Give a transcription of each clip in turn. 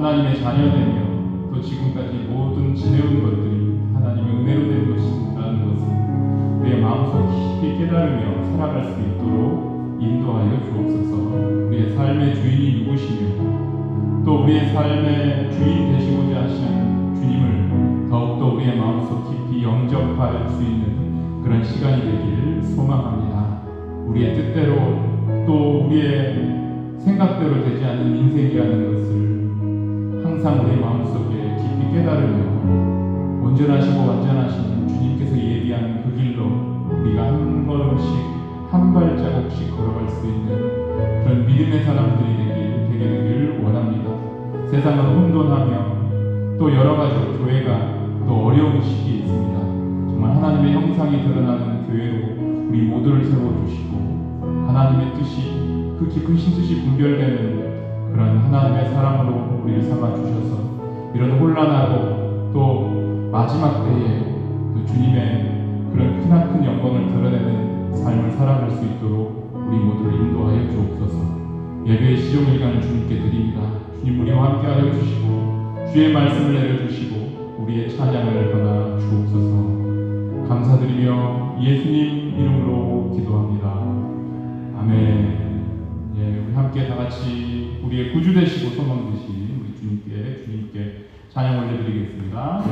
하나님의 자녀되며 또 지금까지 모든 지내온 것들이 하나님의 은혜로 된 것이라는 것을 우리의 마음속 깊이 깨달으며 살아갈 수 있도록 인도하여 주옵소서. 우리의 삶의 주인이 누구시며 또 우리의 삶의 주인 되시고자 하시는 주님을 더욱더 우리의 마음속 깊이 영접할 수 있는 그런 시간이 되기를 소망합니다. 우리의 뜻대로 또 우리의 생각대로 되지 않는 인생이라는 것을 항상 우리의 마음속에 깊이 깨달으며 온전하시고 완전하신 주님께서 예비한 그 길로 우리가 한 걸음씩 한 발자국씩 걸어갈 수 있는 그런 믿음의 사람들이 되게 되기를 원합니다. 세상은 혼돈하며 또 여러 가지 교회가 또 어려운 시기에 있습니다. 정말 하나님의 형상이 드러나는 교회로 우리 모두를 세워주시고 하나님의 뜻이 그 깊으신 뜻이 분별되는 그런 하나님의 사람으로 우리를 삼아주셔서 이런 혼란하고 또 마지막 때에 그 주님의 그런 크나큰 영광을 드러내는 삶을 살아갈 수 있도록 우리 모두를 인도하여 주옵소서. 예배의 시종일관을 주님께 드립니다. 주님 우리와 함께하여 주시고 주의 말씀을 내려주시고 우리의 찬양을 받아 주옵소서. 감사드리며 예수님 이름으로 기도합니다. 아멘. 우리 함께 다 같이 우리의 구주 되시고 소망 되신 우리 주님께 찬양 올려드리겠습니다.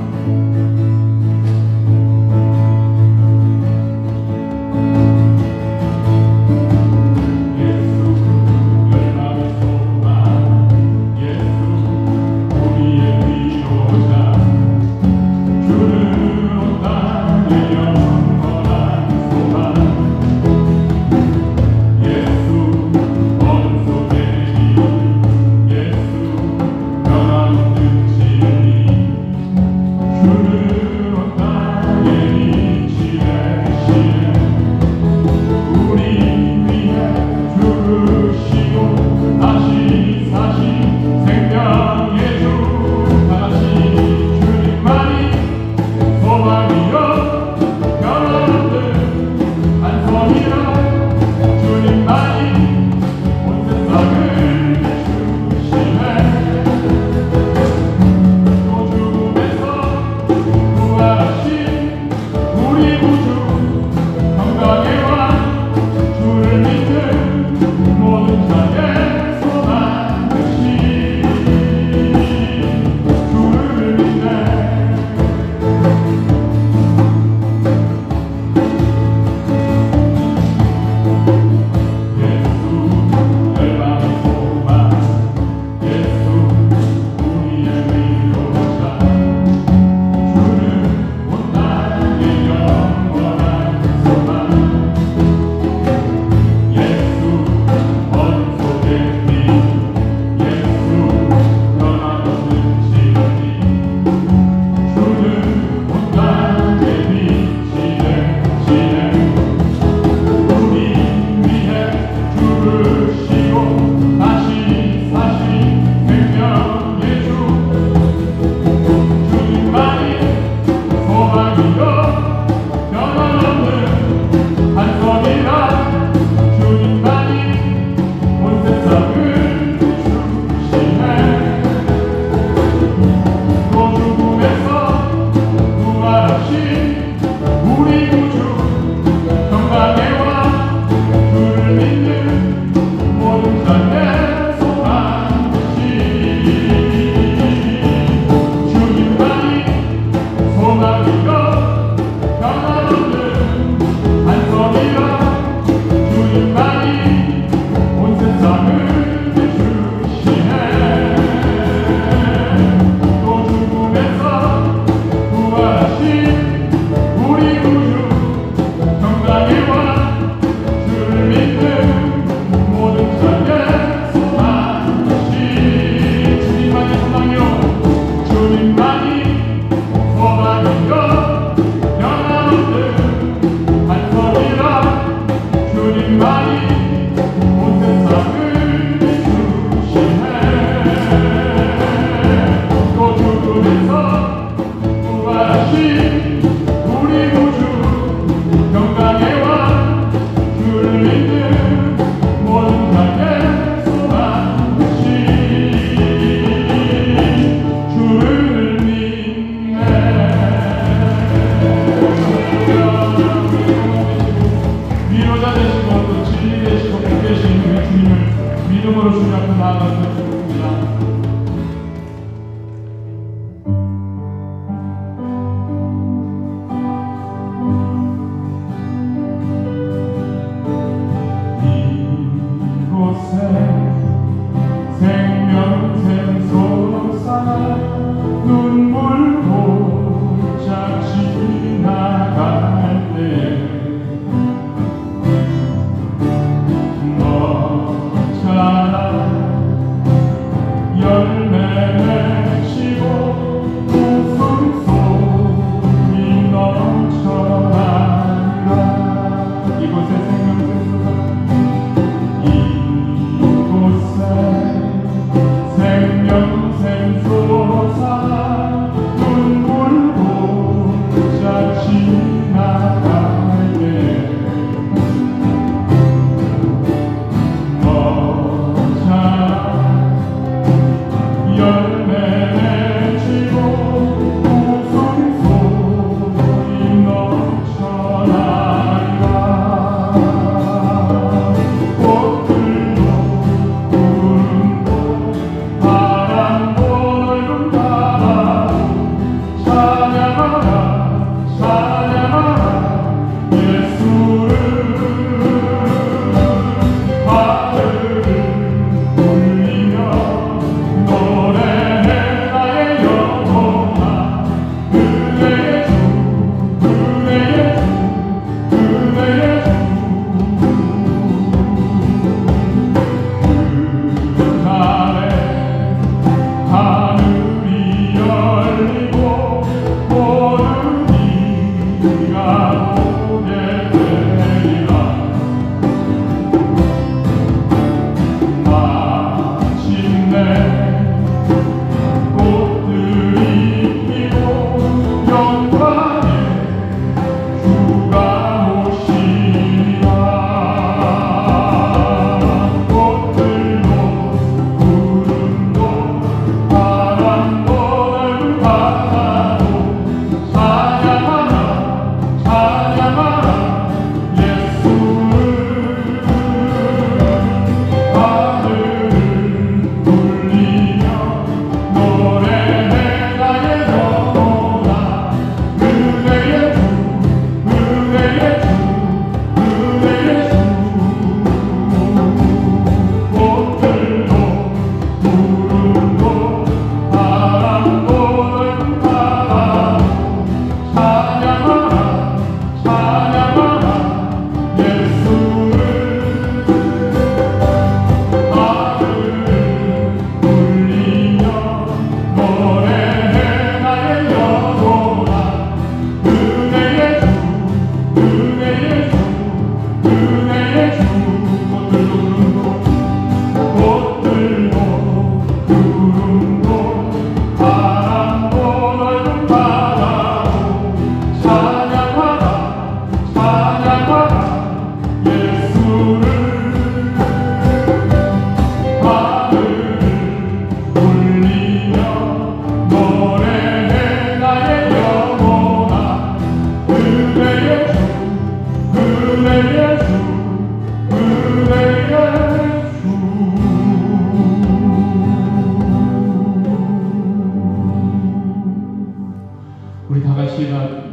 다시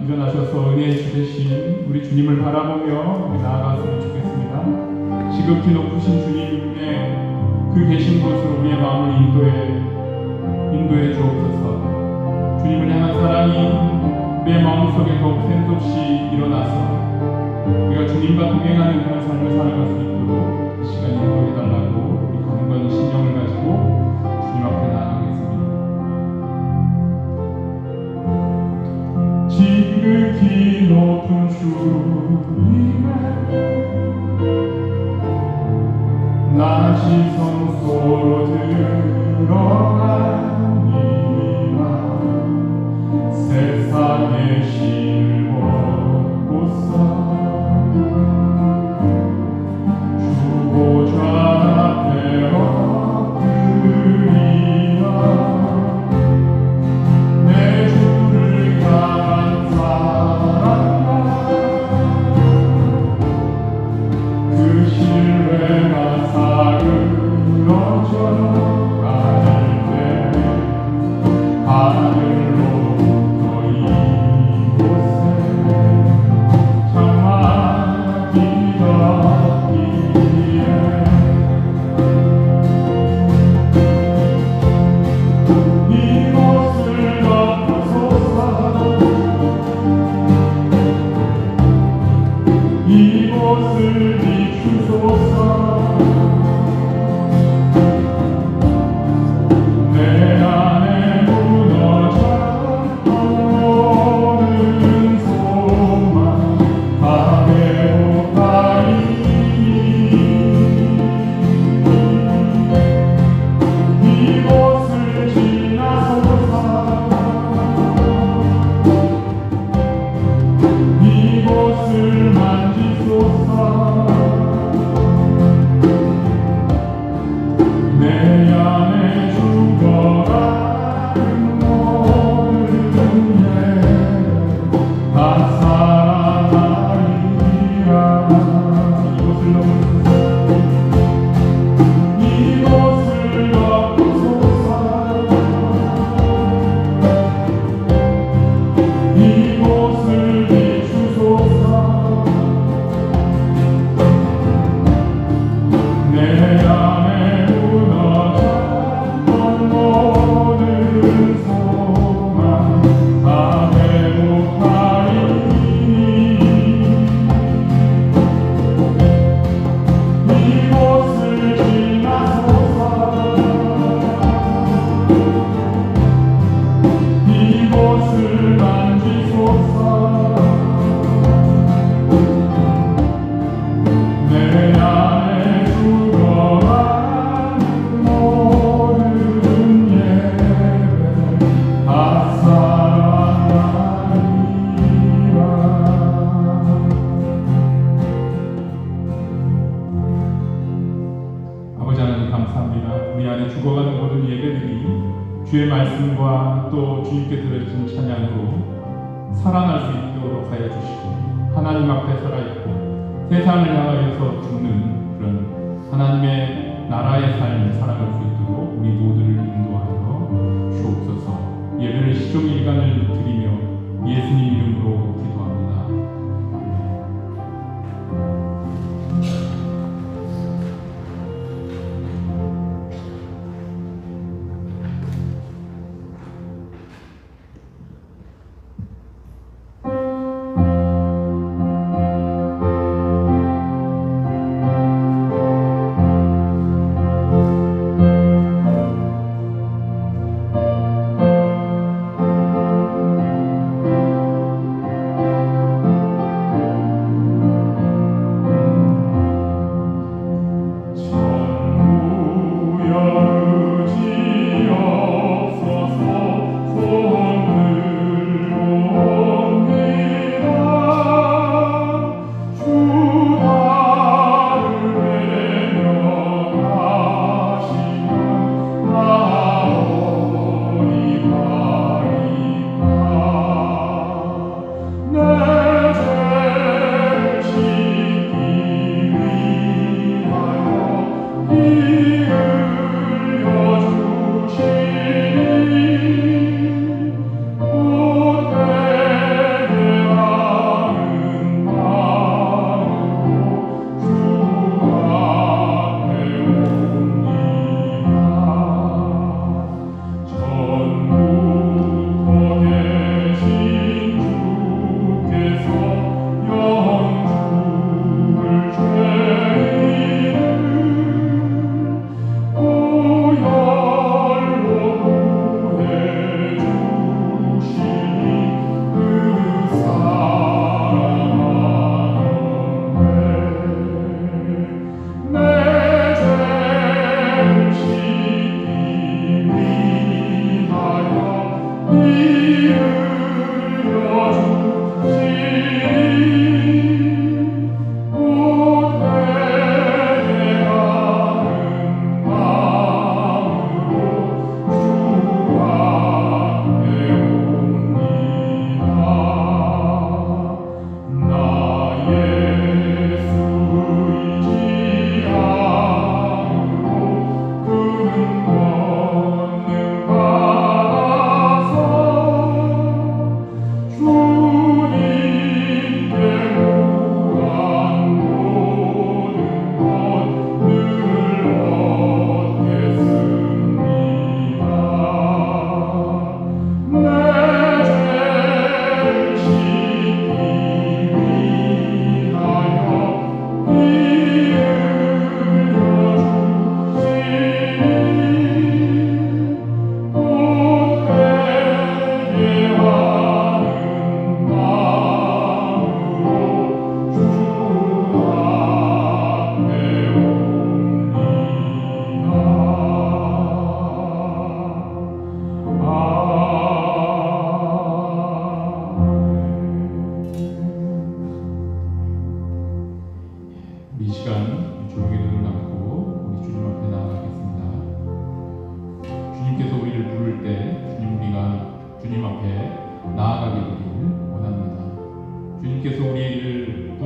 일어나셔서 은혜 주되신 우리 주님을 바라보며 우리 나아갔으면 좋겠습니다. 지극히 높으신 주님의 그 계신 곳으로 우리의 마음을 인도해 주옵소서. 주님을 향한 사랑이 내 마음속에 더욱 샘솟이 일어나서 우리가 주님과 동행하는 그런 삶을 살아갈 수 있도록 이 시간 인도해달라고 우리 거듭나는 신령을 가지고 주님 앞에 나아가겠습니다. 지극히 높은 주님의 나 시선 서로 들어가니라. 세상의 신을 벗고서 주보좌 앞에 엎드리라. 내 주를 향한 사랑과 그 신뢰가 사그러져 가는 때 하늘로부터 이곳에 장막이 이곳을 비추소서. 내 안에 무너졌던 모든 소망 다 회복하리니 이곳을 지나소서. 이곳을 내 안에 죽어가는 모든 예 다 살아나리라. 이곳을 덮으소서. 이곳을 비추소서. 내 안에 무너졌던 모든 소망 다 회복하리니 이곳을 지나소서. 이곳을 만지소서. 내 안에 죽어가는 모든 예배 다 살아나리라. 아버지 하나님 감사합니다. 우리 안에 죽어가는 모든 예배들이 주의 말씀과 또 주님께 들어주신 찬양으로 살아날 수 있도록 하여 주시고 하나님 앞에 살아있고 세상을 향하여서 죽는 그런 하나님의 나라의 삶을 살아갈 수 있도록 우리 모두를 인도하여 주옵소서. 예배를 시종일관을 드리며 예수님 이름으로 기도합니다.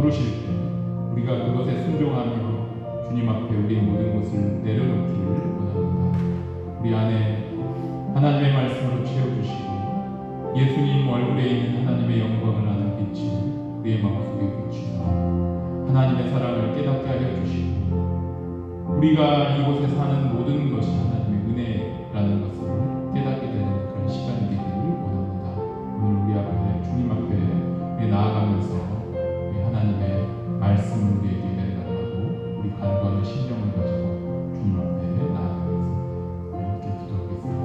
부르실 때 우리가 그것에 순종하며 주님 앞에 우리 모든 것을 내려놓기를 원합니다. 우리 안에 하나님의 말씀으로 채워주시고 예수님 얼굴에 있는 하나님의 영광을 아는 빛이 우리의 마음속에 비추사 하나님의 사랑을 깨닫게 하여 주시고 우리가 이곳에 사는 모든 것이 하나님의 은혜라는 것을 깨닫게 되는 그런 시간이 되기를 원합니다. 오늘 우리 앞에 주님 앞에 우리 나아가면서 우리 하나님의 말씀을 우리에게 내려달라고 우리 간구하는 심령을 가지고 주님 앞에 나아가겠습니다. 이렇게 기도하겠습니다.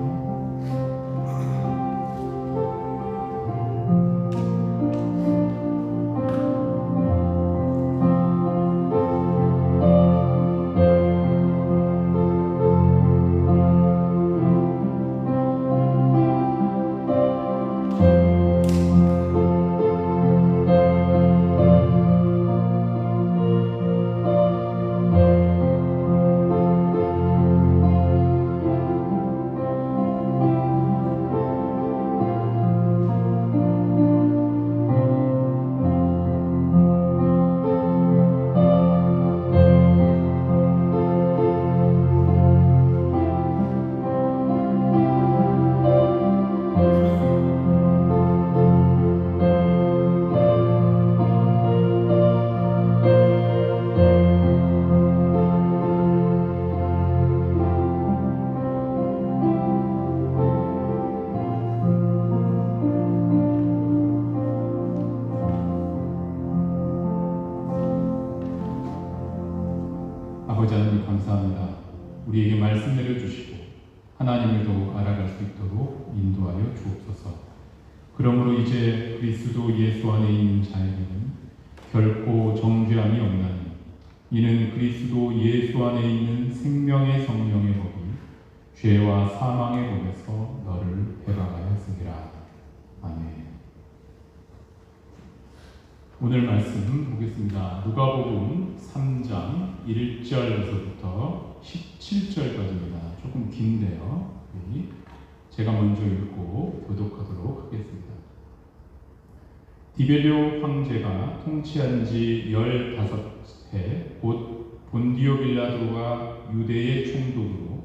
아버지 하나님 감사합니다. 우리에게 말씀 내려주시고 하나님을 더욱 알아갈 수 있도록 인도하여 주옵소서. 그러므로 이제 그리스도 예수 안에 있는 자에게는 결코 정죄함이 없나니 이는 그리스도 예수 안에 있는 생명의 성령의 법이 죄와 사망의 법에서 너를 해방하였으니라. 아멘. 오늘 말씀 보겠습니다. 누가복음 3장 1절에서부터 17절까지입니다. 조금 긴데요. 제가 먼저 읽고 교독하도록 하겠습니다. 디베리오 황제가 통치한 지 15해 곧 본디오 빌라도가 유대의 총독으로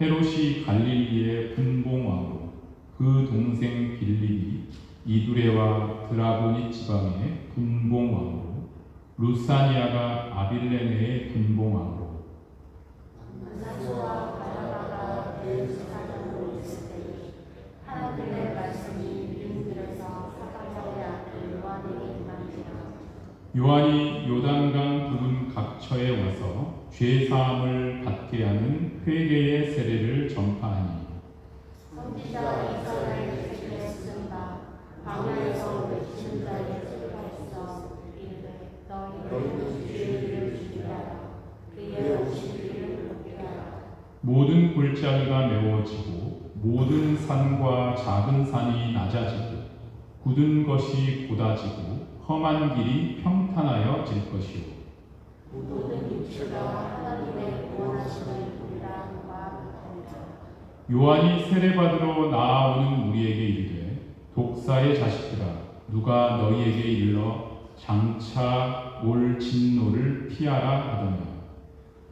헤롯이 갈릴리의 분봉왕으로 그 동생 빌립이 이두레와 드라보니 지방의 분봉왕으로 루사니아가 아빌레네의 분봉왕으로 안나스와 바나바가 예루살렘으로 있을 때에 하나님의 말씀이 유대인들에서 사가랴의 아들 요한에게 임하니라. 요한이 요단강 부근 각처에 와서 죄 사함을 받게 하는 회개의 세례를 전파하니 선지자 이사야의 책에 쓴 바 광야에서 외치는 자에게 출발했어. 이르되 너희는 주의 죽이라. 그의 오신 길을 걷게 하라. 모든 골짜기가 메워지고 모든 산과 작은 산이 낮아지고 굳은 것이 곧아지고 험한 길이 평탄하여질 것이요 모든 육체가 하나님의 구원하심을 보리라 하노라. 요한이 세례받으러 나아오는 우리에게 이르되 독사의 자식들아 누가 너희에게 일러 장차 올 진노를 피하라 하더니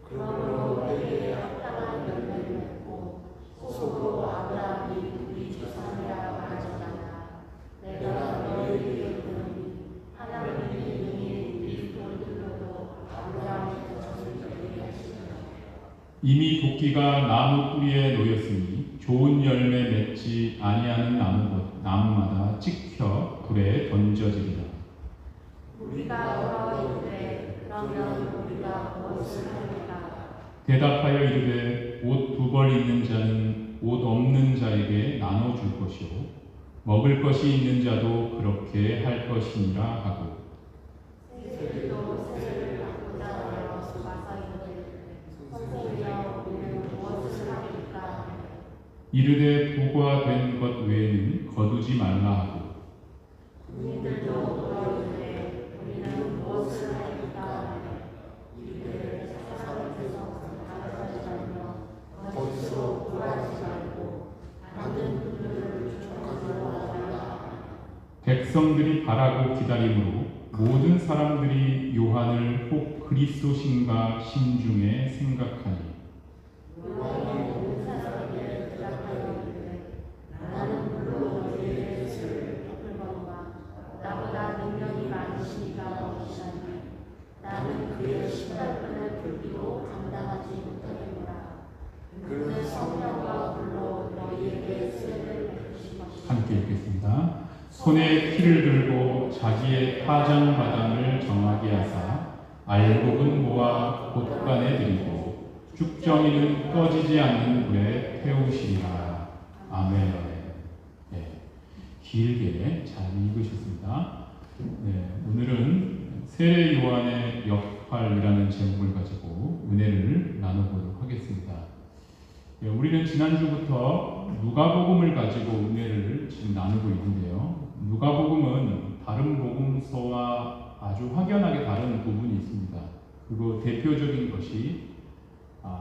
그러므로 회개에 합당한 열매를 맺고 속으로 아브라함이 우리 조상이라 말하잖아. 내가 너희에게 이르노니 하나님이 이미 우리 본들로도 아브라함의 자손을 되게 하시리라. 이미 도끼가 나무 뿌리에 놓였으니 좋은 열매 맺지 아니하는 나무마다 찍혀 불에 던져지리라. 우리가 돌아오되 그러면 우리가 무엇을 하리까? 대답하여 이르되 옷 2벌 있는 자는 옷 없는 자에게 나눠줄 것이요 먹을 것이 있는 자도 그렇게 할 것이니라 하고 세리도 세례를 받고자 하여 와서 이르되 선생이여 우리는 무엇을 하리까? 이르되 부과 된 것 외에는 거두지 말라 하고 군인들도 물어이르되 우리는 무엇을 하리까? 이르되 사람에게서 가져가지 말며 거짓으로 구하지 말고 받는 분들을 족하지 말라. 백성들이 바라고 기다림으로 모든 사람들이 요한을 혹 그리스도신가 심중에 생각하니 요한의 모든 사람에게 대답하여 이르되 나는 물론 너희의 예수를 베풀거니와 나보다 능력이 많으신 이가 오시나니 나는 그의 십자군을 붉기도 감당하지 못하겠노라. 그는 성령과 불로 너희에게 세례를 베푸실 것이다. 함께 읽겠습니다. 손에 피를 들고 자기의 타작마당을 정하게 하사 알곡은 모아 곳간에 들이고 죽정이는 꺼지지 않는 불에 태우시리라. 아멘. 네, 길게 잘 읽으셨습니다. 네, 오늘은 세례 요한의 역할이라는 제목을 가지고 은혜를 나눠보도록 하겠습니다. 네, 우리는 지난주부터 누가복음을 가지고 은혜를 지금 나누고 있는데요. 누가복음은 다른 복음서와 아주 확연하게 다른 부분이 있습니다. 그리고 대표적인 것이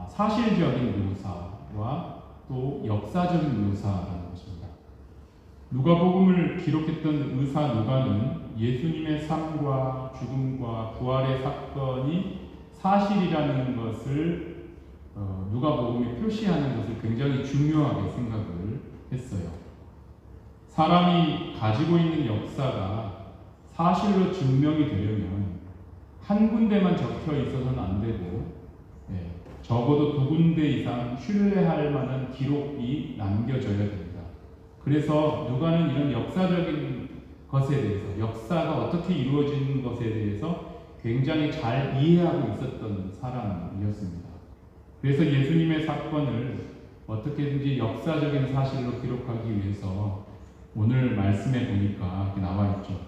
사실적인 묘사와 또 역사적인 묘사라는 것입니다. 누가복음을 기록했던 의사 누가는 예수님의 삶과 죽음과 부활의 사건이 사실이라는 것을 누가복음에 표시하는 것을 굉장히 중요하게 생각을 했어요. 사람이 가지고 있는 역사가 사실로 증명이 되려면 한 군데만 적혀 있어서는 안 되고 적어도 두 군데 이상 신뢰할 만한 기록이 남겨져야 됩니다. 그래서 누가는 이런 역사적인 것에 대해서, 역사가 어떻게 이루어지는 것에 대해서 굉장히 잘 이해하고 있었던 사람이었습니다. 그래서 예수님의 사건을 어떻게든지 역사적인 사실로 기록하기 위해서 오늘 말씀에 보니까 이렇게 나와 있죠.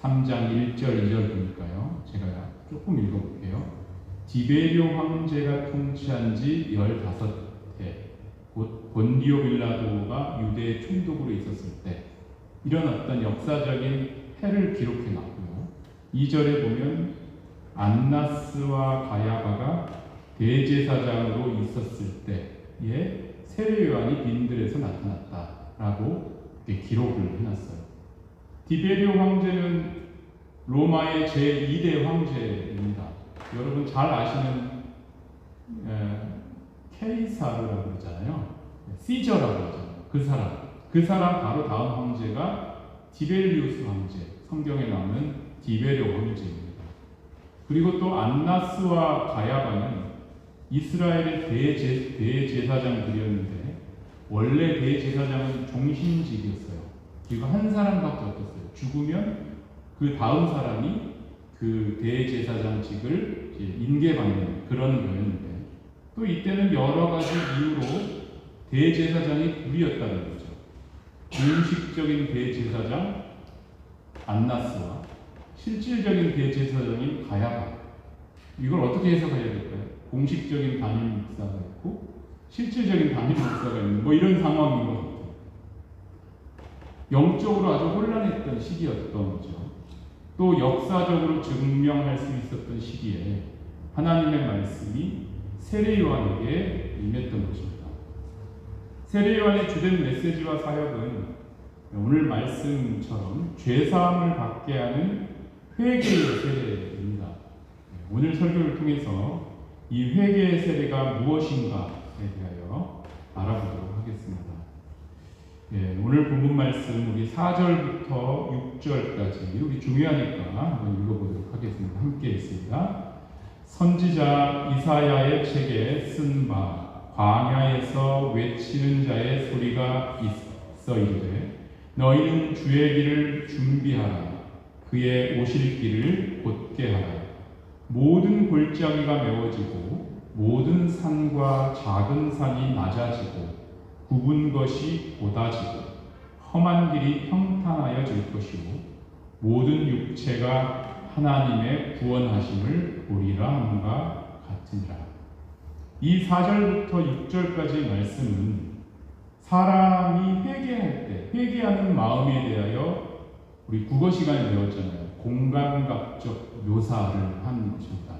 3장 1절, 2절 보니까요. 제가 조금 읽어볼게요. 디베리오 황제가 통치한 지 15해, 곧 본디오 빌라도가 유대의 총독으로 있었을 때 이런 어떤 역사적인 해를 기록해 놨고요. 2절에 보면 안나스와 가야바가 대제사장으로 있었을 때에 세례 요한이 빈들에서 나타났다라고 기록을 해놨어요. 디베리오 황제는 로마의 제2대 황제입니다. 여러분 잘 아시는 케이사르라고 그러잖아요. 시저라고 그러잖아요. 그 사람 바로 다음 황제가 디벨리우스 황제, 성경에 나오는 디베리오 황제입니다. 그리고 또 안나스와 가야바는 이스라엘의 대제사장들이었는데 원래 대제사장은 종신직이었어요. 그리고 한 사람밖에 없었어요. 죽으면 그 다음 사람이 그 대제사장직을 인계받는 그런 거였는데 또 이때는 여러 가지 이유로 대제사장이 둘이었다는 거죠. 공식적인 대제사장 안나스와 실질적인 대제사장인 가야바. 이걸 어떻게 해석해야 될까요? 공식적인 담임 목사가 있고 실질적인 담임 목사가 있는 이런 상황인 것 같아요. 영적으로 아주 혼란했던 시기였던 거죠. 또 역사적으로 증명할 수 있었던 시기에 하나님의 말씀이 세례 요한에게 임했던 것입니다. 세례 요한의 주된 메시지와 사역은 오늘 말씀처럼 죄사함을 받게 하는 회개의 세례입니다. 오늘 설교를 통해서 이 회개의 세례가 무엇인가에 대하여 알아보도록 하겠습니다. 오늘 본문 말씀 우리 4절부터 6절까지 우리 중요하니까 한번 읽어보도록 하겠습니다. 함께 있습니다. 선지자 이사야의 책에 쓴 바 광야에서 외치는 자의 소리가 있어 이르되 너희는 주의 길을 준비하라. 그의 오실 길을 곧게 하라. 모든 골짜기가 메워지고 모든 산과 작은 산이 낮아지고 굽은 것이 곧아지고 험한 길이 평탄하여질 것이고 모든 육체가 하나님의 구원하심을 보리라 함과 같으니라. 이 4절부터 6절까지의 말씀은 사람이 회개할 때 회개하는 마음에 대하여 우리 국어 시간에 배웠잖아요. 공감각적 묘사를 한 것입니다.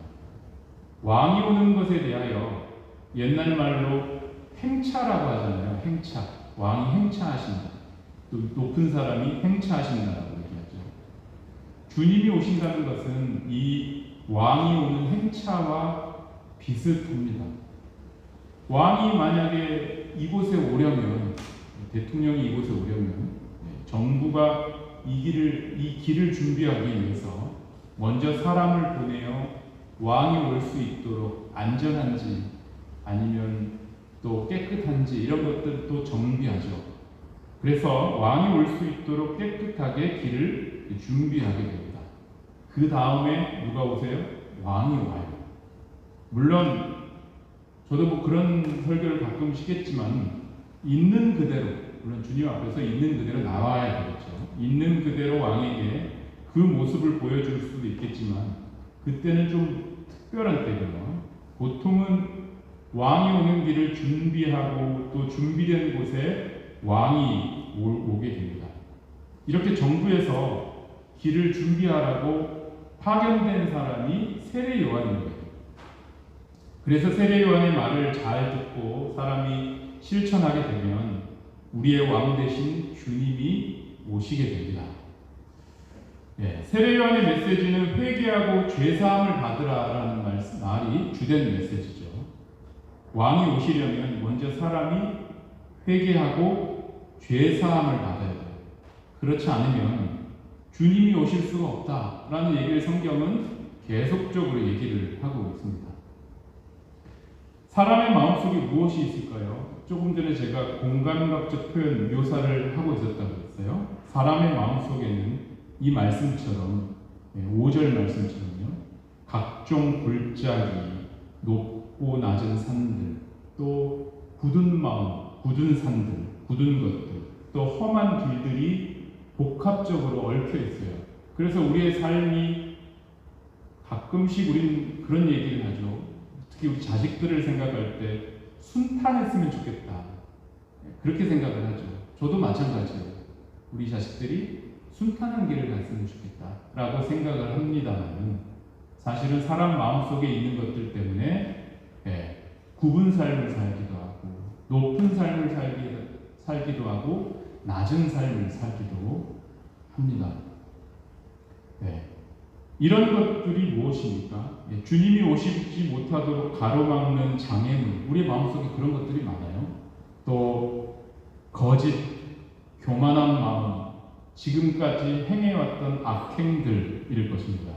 왕이 오는 것에 대하여 옛날 말로 행차라고 하잖아요. 행차. 왕이 행차하신다. 또 높은 사람이 행차하신다라고 주님이 오신다는 것은 이 왕이 오는 행차와 비슷합니다. 왕이 만약에 이곳에 오려면, 대통령이 이곳에 오려면 정부가 이 길을 준비하기 위해서 먼저 사람을 보내어 왕이 올 수 있도록 안전한지 아니면 또 깨끗한지 이런 것들도 정비하죠. 그래서 왕이 올 수 있도록 깨끗하게 길을 준비하게 됩니다. 그 다음에 누가 오세요? 왕이 와요. 물론 저도 뭐 그런 설교를 가끔씩 했지만 있는 그대로, 물론 주님 앞에서 있는 그대로 나와야 되겠죠. 있는 그대로 왕에게 그 모습을 보여줄 수도 있겠지만 그때는 좀 특별한 때고요. 보통은 왕이 오는 길을 준비하고 또 준비된 곳에 왕이 오게 됩니다. 이렇게 정부에서 길을 준비하라고 파견된 사람이 세례 요한입니다. 그래서 세례 요한의 말을 잘 듣고 사람이 실천하게 되면 우리의 왕 대신 주님이 오시게 됩니다. 세례 요한의 메시지는 회개하고 죄사함을 받으라라는 말이 주된 메시지죠. 왕이 오시려면 먼저 사람이 회개하고 죄사함을 받아야 돼요. 그렇지 않으면 주님이 오실 수가 없다라는 얘기를 성경은 계속적으로 얘기를 하고 있습니다. 사람의 마음속에 무엇이 있을까요? 조금 전에 제가 공간학적 표현 묘사를 하고 있었다고 했어요. 사람의 마음속에는 이 말씀처럼 5절 말씀처럼요. 각종 골짜기, 높고 낮은 산들, 또 굳은 마음, 굳은 산들, 굳은 것들, 또 험한 길들이 복합적으로 얽혀 있어요. 그래서 우리의 삶이 가끔씩 우리는 그런 얘기를 하죠. 특히 우리 자식들을 생각할 때 순탄했으면 좋겠다. 그렇게 생각을 하죠. 저도 마찬가지예요. 우리 자식들이 순탄한 길을 갔으면 좋겠다라고 생각을 합니다만 사실은 사람 마음속에 있는 것들 때문에 굽은 삶을 살기도 하고 높은 삶을 살기도 하고 낮은 삶을 살기도 합니다. 이런 것들이 무엇입니까? 주님이 오시지 못하도록 가로막는 장애물, 우리 마음속에 그런 것들이 많아요. 또 거짓, 교만한 마음, 지금까지 행해왔던 악행들일 것입니다.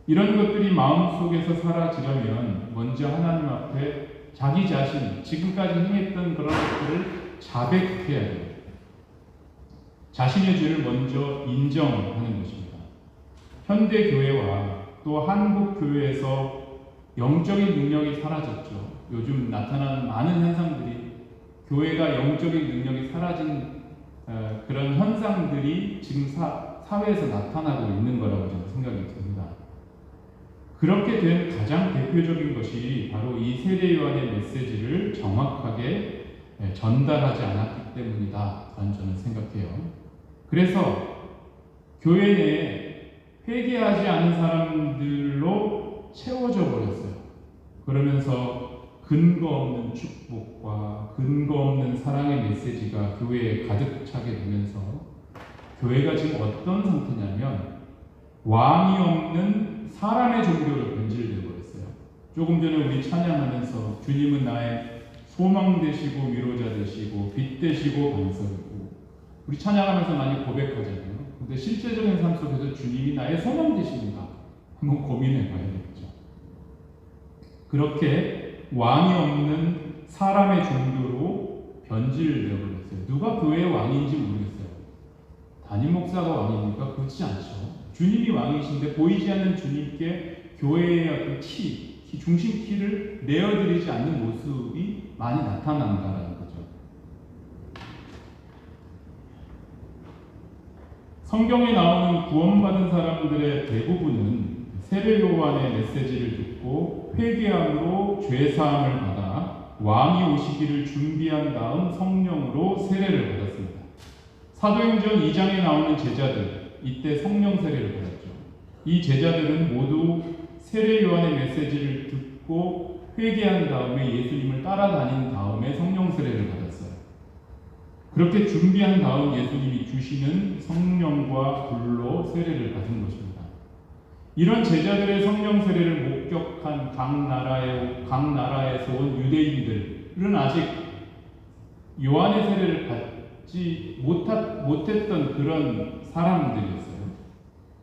이런 것들이 마음속에서 사라지려면 먼저 하나님 앞에 자기 자신, 지금까지 행했던 그런 것들을 자백해야 돼요. 자신의 죄를 먼저 인정하는 것입니다. 현대 교회와 또 한국 교회에서 영적인 능력이 사라졌죠. 요즘 나타나는 많은 현상들이 교회가 영적인 능력이 사라진 그런 현상들이 지금 사회에서 나타나고 있는 거라고 저는 생각이 듭니다. 그렇게 된 가장 대표적인 것이 바로 이 세례 요한의 메시지를 정확하게 전달하지 않았기 때문이다 라는 저는 생각해요. 그래서 교회 내에 회개하지 않은 사람들로 채워져 버렸어요. 그러면서 근거 없는 축복과 근거 없는 사랑의 메시지가 교회에 가득 차게 되면서 교회가 지금 어떤 상태냐면 왕이 없는 사람의 종교로 변질되어 버렸어요. 조금 전에 우리 찬양하면서 주님은 나의 소망 되시고 위로자 되시고 빛 되시고 반석이고 우리 찬양하면서 많이 고백하잖아요. 근데 실제적인 삶 속에서 주님이 나의 소망 되십니다. 한번 고민해 봐야 되겠죠. 그렇게 왕이 없는 사람의 종교로 변질되어 버렸어요. 누가 교회의 왕인지 모르겠어요. 담임 목사가 왕입니까? 그렇지 않죠. 주님이 왕이신데 보이지 않는 주님께 교회의 어떤 중심 키를 내어드리지 않는 모습이 많이 나타난다는 거죠. 성경에 나오는 구원받은 사람들의 대부분은 세례 요한의 메시지를 듣고 회개함으로 죄사함을 받아 왕이 오시기를 준비한 다음 성령으로 세례를 받았습니다. 사도행전 2장에 나오는 제자들, 이때 성령 세례를 받았죠. 이 제자들은 모두 세례 요한의 메시지를 듣고 회개한 다음에 예수님을 따라다닌 다음에 성령 세례를 받았어요. 그렇게 준비한 다음 예수님이 주시는 성령과 불로 세례를 받은 것입니다. 이런 제자들의 성령 세례를 목격한 각 나라에서 온 유대인들은 아직 요한의 세례를 받지 못했던 그런 사람들이었어요.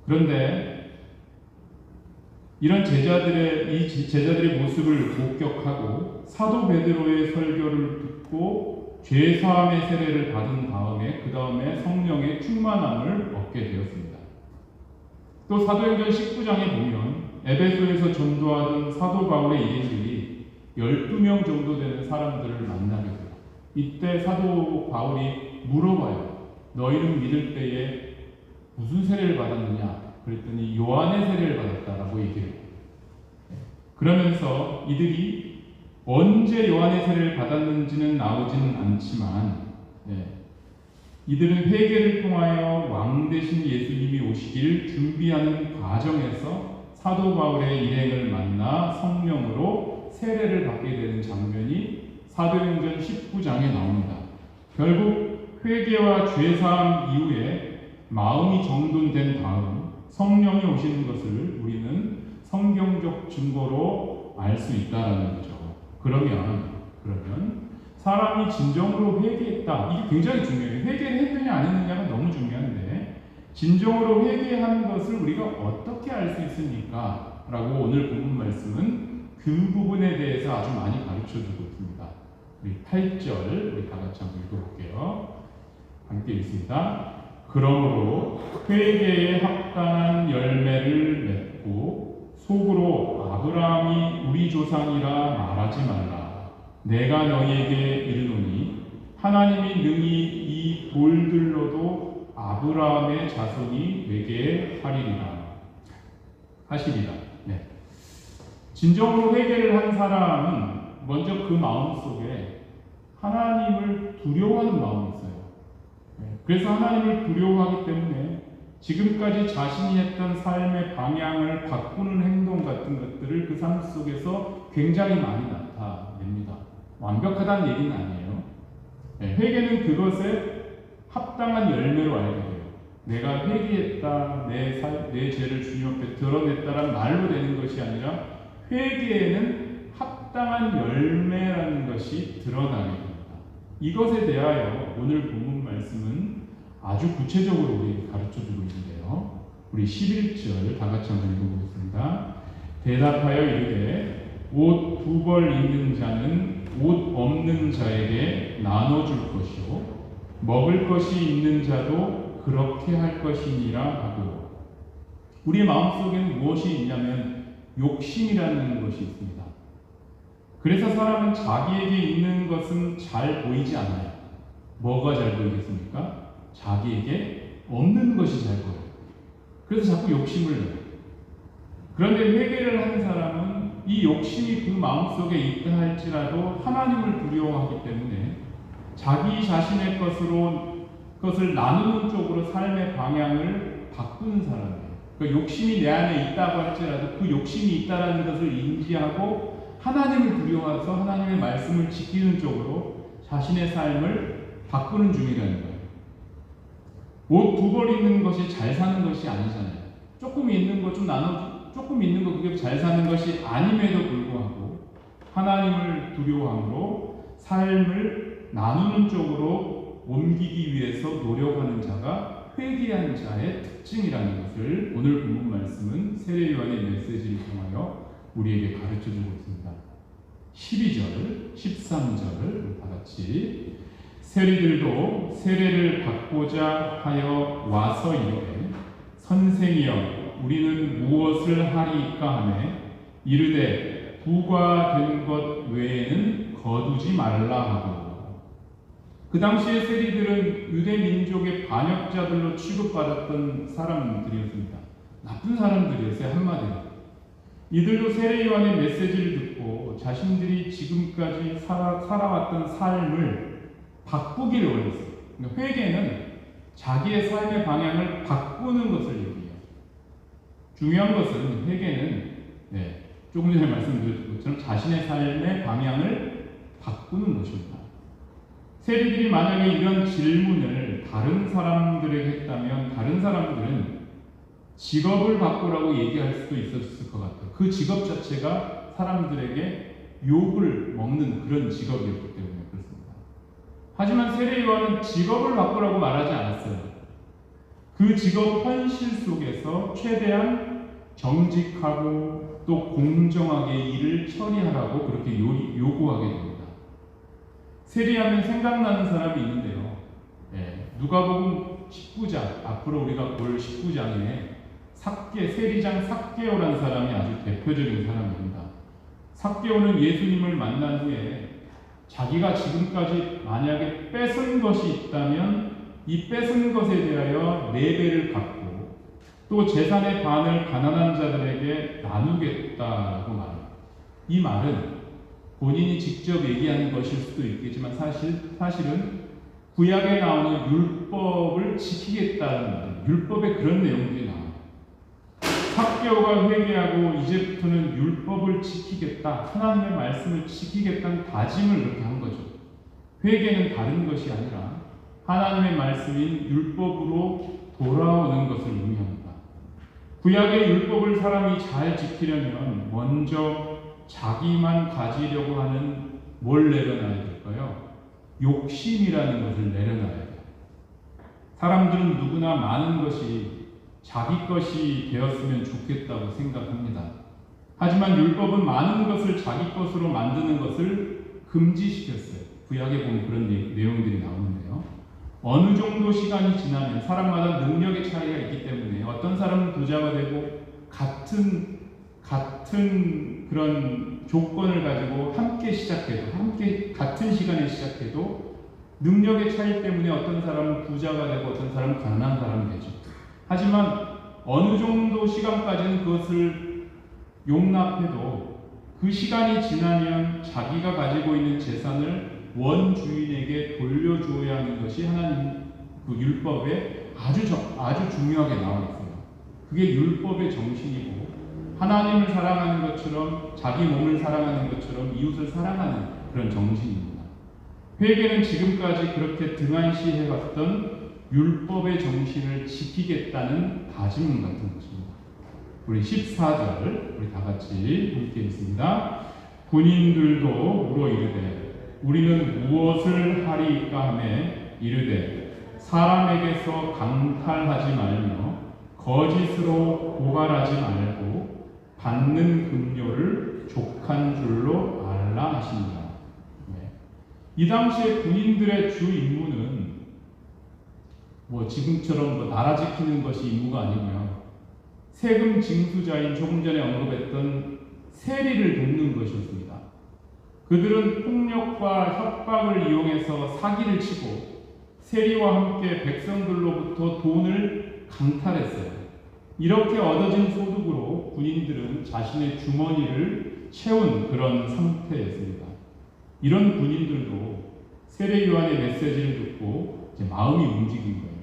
그런데 이런 제자들의 모습을 목격하고 사도 베드로의 설교를 듣고 죄 사함의 세례를 받은 다음에 그 다음에 성령의 충만함을 얻게 되었습니다. 또 사도행전 19장에 보면 에베소에서 전도하던 사도 바울의 일행들이 12명 정도 되는 사람들을 만나게 돼요. 이때 사도 바울이 물어봐요. 너희는 믿을 때에 무슨 세례를 받았느냐? 그랬더니 요한의 세례를 받았다라고 얘기해요. 그러면서 이들이 언제 요한의 세례를 받았는지는 나오지는 않지만 이들은 회개를 통하여 왕 되신 예수님이 오시기를 준비하는 과정에서 사도 바울의 일행을 만나 성령으로 세례를 받게 되는 장면이 사도행전 19장에 나옵니다. 결국 회개와 죄사함 이후에 마음이 정돈된 다음 성령이 오시는 것을 우리는 성경적 증거로 알 수 있다는 거죠. 그러면 사람이 진정으로 회개했다. 이게 굉장히 중요해요. 회개를 했느냐 안 했느냐가 너무 중요한데 진정으로 회개한 것을 우리가 어떻게 알 수 있습니까? 라고 오늘 본문 말씀은 그 부분에 대해서 아주 많이 가르쳐주고 있습니다. 우리 8절 우리 다 같이 한번 읽어볼게요. 함께 읽습니다. 그러므로 회개에 합당한 열매를 맺고 속으로 아브라함이 우리 조상이라 말하지 말라. 내가 너희에게 이르노니 하나님이 능히 이 돌들로도 아브라함의 자손이 되게 하시리라. 진정으로 회개를 한 사람은 먼저 그 마음속에 하나님을 두려워하는 마음이 있어요. 그래서 하나님을 두려워하기 때문에 지금까지 자신이 했던 삶의 방향을 바꾸는 행동 같은 것들을 그 삶 속에서 굉장히 많이 나타냅니다. 완벽하다는 얘기는 아니에요. 회개는 그것에 합당한 열매로 알게 돼요. 내가 회개했다, 내 죄를 주님 앞에 드러냈다란 말로 되는 것이 아니라 회개에는 합당한 열매라는 것이 드러나게 됩니다. 이것에 대하여 오늘 본문 말씀은 아주 구체적으로 우리에게 가르쳐주고 있는데요. 우리 11절 다 같이 한번 읽어보겠습니다. 대답하여 이르되 옷 2벌 있는 자는 옷 없는 자에게 나눠줄 것이요 먹을 것이 있는 자도 그렇게 할 것이니라 하고 우리의 마음속에는 무엇이 있냐면 욕심이라는 것이 있습니다. 그래서 사람은 자기에게 있는 것은 잘 보이지 않아요. 뭐가 잘 보이겠습니까? 자기에게 없는 것이 잘 보여요. 그래서 자꾸 욕심을 내요. 그런데 회개를 하는 사람은 이 욕심이 그 마음속에 있다 할지라도 하나님을 두려워하기 때문에 자기 자신의 것을 나누는 쪽으로 삶의 방향을 바꾸는 사람이에요. 그러니까 욕심이 내 안에 있다고 할지라도 그 욕심이 있다는 것을 인지하고 하나님을 두려워해서 하나님의 말씀을 지키는 쪽으로 자신의 삶을 바꾸는 중이라는 거예요. 옷 2벌 있는 것이 잘 사는 것이 아니잖아요. 조금 있는 거 조금 있는 거 그게 잘 사는 것이 아님에도 불구하고 하나님을 두려워함으로 삶을 나누는 쪽으로 옮기기 위해서 노력하는 자가 회개한 자의 특징이라는 것을 오늘 본문 말씀은 세례 요한의 메시지를 통하여 우리에게 가르쳐주고 있습니다. 12절, 13절을 다 같이 세리들도 세례를 받고자 하여 와서 이르되 선생이여 우리는 무엇을 하리이까 하매 이르되 부가 된 것 외에는 거두지 말라 하고 그 당시에 세리들은 유대 민족의 반역자들로 취급받았던 사람들이었습니다. 나쁜 사람들이었어요. 한마디로. 이들도 세례 요한의 메시지를 듣고 자신들이 지금까지 살아왔던 삶을 바꾸기를 원했어요. 그러니까 회개는 자기의 삶의 방향을 바꾸는 것을 얘기해요. 중요한 것은 회개는 조금 전에 말씀드렸던 것처럼 자신의 삶의 방향을 바꾸는 것입니다. 세리들이 만약에 이런 질문을 다른 사람들에게 했다면 다른 사람들은 직업을 바꾸라고 얘기할 수도 있었을 것 같아요. 그 직업 자체가 사람들에게 욕을 먹는 그런 직업이었기 때문에 그렇습니다. 하지만 세례 요한은 직업을 바꾸라고 말하지 않았어요. 그 직업 현실 속에서 최대한 정직하고 또 공정하게 일을 처리하라고 그렇게 요구하게 됩니다. 세리하면 생각나는 사람이 있는데요. 누가복음 19장, 앞으로 우리가 볼 19장에 세리장 삭개오라는 사람이 아주 대표적인 사람입니다. 삭개오는 예수님을 만난 후에 자기가 지금까지 만약에 뺏은 것이 있다면 이 뺏은 것에 대하여 4배를 갚고 또 재산의 반을 가난한 자들에게 나누겠다라고 말합니다. 이 말은 본인이 직접 얘기하는 것일 수도 있겠지만 사실은 구약에 나오는 율법을 지키겠다는 말이에요. 율법에 그런 내용들이 나와요. 삭개오가 회개하고 이제부터는 율법을 지키겠다, 하나님의 말씀을 지키겠다는 다짐을 그렇게 한 거죠. 회개는 다른 것이 아니라 하나님의 말씀인 율법으로 돌아오는 것을 의미합니다. 구약의 율법을 사람이 잘 지키려면 먼저 자기만 가지려고 하는 뭘 내려놔야 될까요? 욕심이라는 것을 내려놔야 돼요. 사람들은 누구나 많은 것이 자기 것이 되었으면 좋겠다고 생각합니다. 하지만 율법은 많은 것을 자기 것으로 만드는 것을 금지시켰어요. 구약에 보면 그런 내용들이 나오는데요. 어느 정도 시간이 지나면 사람마다 능력의 차이가 있기 때문에 어떤 사람은 부자가 되고 같은 그런 조건을 가지고 함께 같은 시간에 시작해도 능력의 차이 때문에 어떤 사람은 부자가 되고 어떤 사람은 가난한 사람이 되죠. 하지만 어느 정도 시간까지는 그것을 용납해도 그 시간이 지나면 자기가 가지고 있는 재산을 원주인에게 돌려줘야 하는 것이 하나님 그 율법에 아주 중요하게 나와 있어요. 그게 율법의 정신이고 하나님을 사랑하는 것처럼 자기 몸을 사랑하는 것처럼 이웃을 사랑하는 그런 정신입니다. 회개는 지금까지 그렇게 등한시해왔던 율법의 정신을 지키겠다는 다짐 같은 것입니다. 우리 14절 우리 다 같이 함께 읽습니다. 군인들도 물어 이르되 우리는 무엇을 하리이까 하매 이르되 사람에게서 강탈하지 말며 거짓으로 고발하지 말고 받는 급료를 족한 줄로 알라 하십니다. 이 당시에 군인들의 주 임무는 지금처럼 나라 지키는 것이 임무가 아니고요. 세금 징수자인 조금 전에 언급했던 세리를 돕는 것이었습니다. 그들은 폭력과 협박을 이용해서 사기를 치고 세리와 함께 백성들로부터 돈을 강탈했어요. 이렇게 얻어진 소득으로 군인들은 자신의 주머니를 채운 그런 상태였습니다. 이런 군인들도 세례 요한의 메시지를 듣고 이제 마음이 움직인 거예요.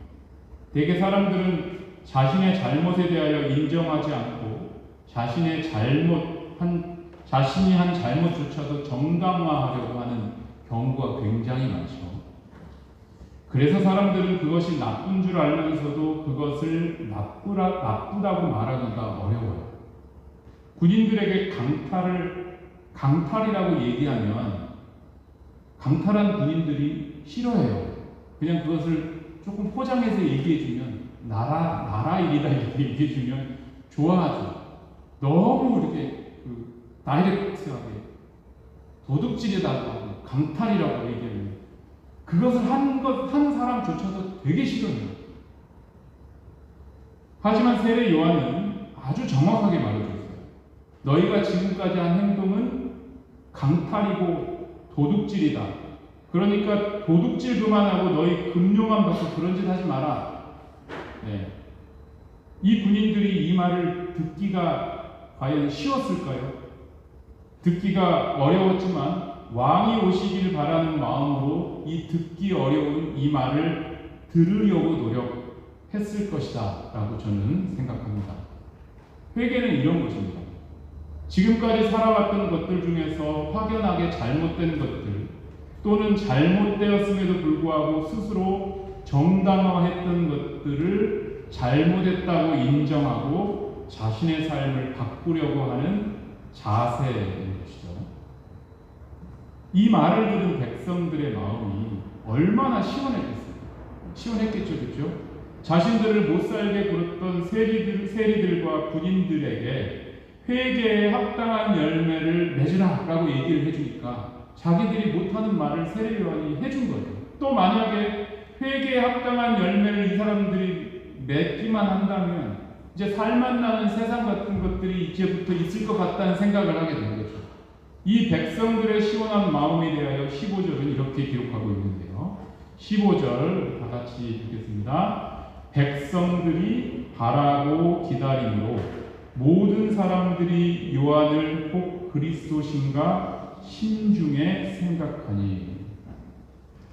대개 사람들은 자신의 잘못에 대하여 인정하지 않고 자신이 한 잘못조차도 정당화하려고 하는 경우가 굉장히 많죠. 그래서 사람들은 그것이 나쁜 줄 알면서도 그것을 나쁘다고 말하기가 어려워요. 군인들에게 강탈이라고 얘기하면 강탈한 군인들이 싫어해요. 그냥 그것을 조금 포장해서 얘기해주면 나라 일이다 이렇게 얘기해주면 좋아하죠. 너무 이렇게 다이렉트하게 도둑질이라고 하고 강탈이라고 얘기하면 그것을 한 사람조차도 되게 싫어해요. 하지만 세례 요한은 아주 정확하게 말해줬어요. 너희가 지금까지 한 행동은 강탈이고 도둑질이다. 그러니까 도둑질 그만하고 너희 급료만 받고 그런 짓 하지 마라. 이 군인들이 이 말을 듣기가 과연 쉬웠을까요? 듣기가 어려웠지만 왕이 오시길 바라는 마음으로 이 듣기 어려운 이 말을 들으려고 노력했을 것이다 라고 저는 생각합니다. 회개는 이런 것입니다. 지금까지 살아왔던 것들 중에서 확연하게 잘못된 것들 또는 잘못되었음에도 불구하고 스스로 정당화했던 것들을 잘못했다고 인정하고 자신의 삶을 바꾸려고 하는 자세인 것이죠. 이 말을 들은 백성들의 마음이 얼마나 시원했겠죠, 그렇죠? 자신들을 못 살게 굴었던 세리들과 군인들에게 회개에 합당한 열매를 맺으라라고 얘기를 해주니까 자기들이 못하는 말을 세례 요한이 해준 거죠. 또 만약에 회개에 합당한 열매를 이 사람들이 맺기만 한다면 이제 살맛나는 세상 같은 것들이 이제부터 있을 것 같다는 생각을 하게 된 거죠. 이 백성들의 시원한 마음에 대하여 15절은 이렇게 기록하고 있는데요. 15절 다 같이 읽겠습니다. 백성들이 바라고 기다림으로 모든 사람들이 요한을 혹 그리스도신가 심중에 생각하니.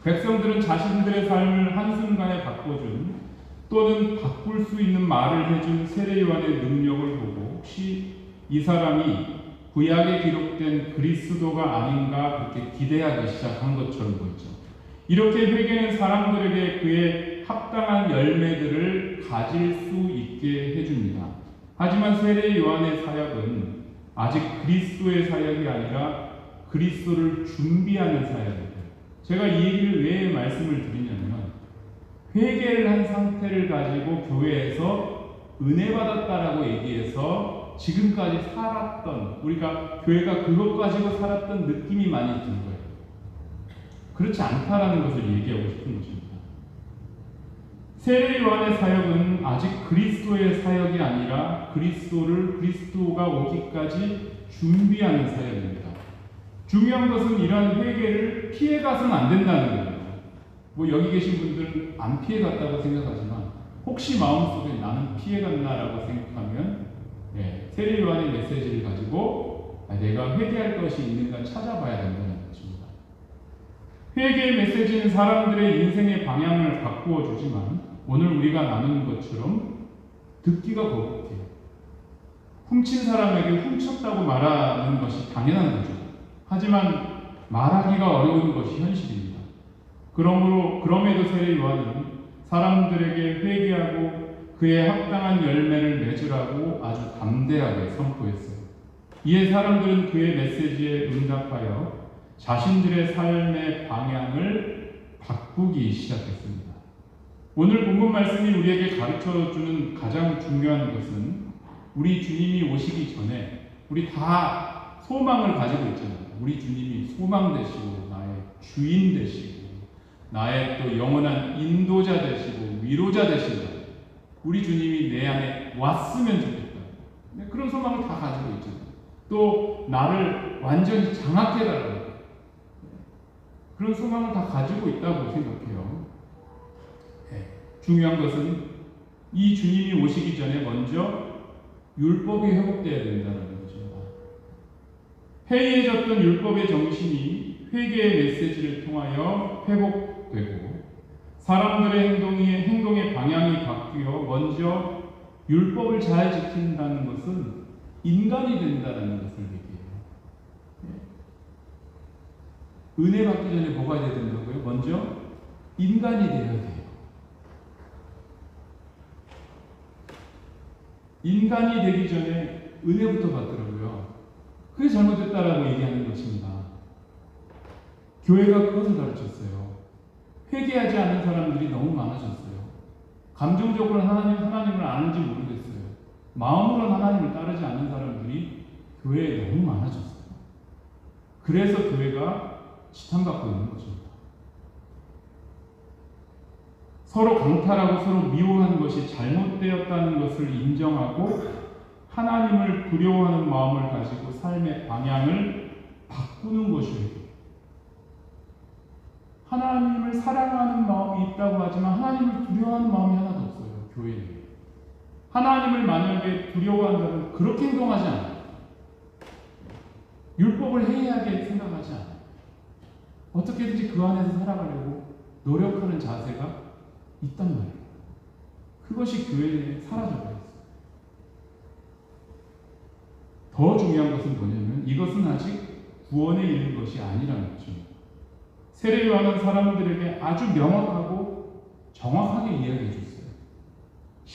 백성들은 자신들의 삶을 한순간에 바꿔준 또는 바꿀 수 있는 말을 해준 세례 요한의 능력을 보고 혹시 이 사람이 구약에 기록된 그리스도가 아닌가 그렇게 기대하기 시작한 것처럼 보이죠. 이렇게 회개는 사람들에게 그의 합당한 열매들을 가질 수 있게 해줍니다. 하지만 세례 요한의 사역은 아직 그리스도의 사역이 아니라 그리스도를 준비하는 사역입니다. 제가 이 얘기를 왜 말씀을 드리냐면 회개를 한 상태를 가지고 교회에서 은혜 받았다라고 얘기해서 지금까지 살았던 우리가 교회가 그것 가지고 살았던 느낌이 많이 든 거예요. 그렇지 않다라는 것을 얘기하고 싶은 것입니다. 세례 요한의 사역은 아직 그리스도의 사역이 아니라 그리스도가 오기까지 준비하는 사역입니다. 중요한 것은 이러한 회개를 피해가서는 안 된다는 거예요. 뭐 여기 계신 분들은 안 피해갔다고 생각하지만 혹시 마음속에 나는 피해갔나라고 생각하면 세례 요한의 메시지를 가지고 내가 회개할 것이 있는가 찾아봐야 된다는 것입니다. 회개의 메시지는 사람들의 인생의 방향을 바꾸어 주지만 오늘 우리가 나누는 것처럼 듣기가 거북해요. 훔친 사람에게 훔쳤다고 말하는 것이 당연한 거죠. 하지만 말하기가 어려운 것이 현실입니다. 그럼에도 세례 요한은 사람들에게 회개하고 그의 합당한 열매를 맺으라고 아주 담대하게 선포했어요. 이에 사람들은 그의 메시지에 응답하여 자신들의 삶의 방향을 바꾸기 시작했습니다. 오늘 본문 말씀이 우리에게 가르쳐주는 가장 중요한 것은 우리 주님이 오시기 전에 우리 다 소망을 가지고 있잖아요. 우리 주님이 소망 되시고 나의 주인 되시고 나의 또 영원한 인도자 되시고 위로자 되신다. 우리 주님이 내 안에 왔으면 좋겠다. 그런 소망을 다 가지고 있잖아요. 또 나를 완전히 장악해달라고 그런 소망을 다 가지고 있다고 생각해요. 중요한 것은 이 주님이 오시기 전에 먼저 율법이 회복되어야 된다는 것입니다. 해이해졌던 율법의 정신이 회개의 메시지를 통하여 회복되고 사람들의 행동의 방향이 바뀌어 먼저 율법을 잘 지킨다는 것은 인간이 된다는 것을 얘기해요. 은혜 받기 전에 뭐가 돼야 된다고요? 먼저 인간이 되어야 돼요. 인간이 되기 전에 은혜부터 받더라고요. 그게 잘못됐다라고 얘기하는 것입니다. 교회가 그것을 가르쳤어요. 회개하지 않는 사람들이 너무 많아졌어요. 감정적으로 하나님을 아는지 모르겠어요. 마음으로는 하나님을 따르지 않는 사람들이 교회에 너무 많아졌어요. 그래서 교회가 지탄받고 있는 것입니다. 서로 강탈하고 서로 미워하는 것이 잘못되었다는 것을 인정하고 하나님을 두려워하는 마음을 가지고 삶의 방향을 바꾸는 것이에요. 하나님을 사랑하는 마음이 있다고 하지만 하나님을 두려워하는 마음이 하나도 없어요. 교회에. 하나님을 만약에 두려워한다면 그렇게 행동하지 않아요. 율법을 해이하게 생각하지 않아요. 어떻게든지 그 안에서 살아가려고 노력하는 자세가 있단 말이에요. 그것이 교회에 사라져버렸어요. 더 중요한 것은 뭐냐면 이것은 아직 구원에 이른 것이 아니라는 거죠. 세례 요한은 사람들에게 아주 명확하고 정확하게 이야기해 줬어요.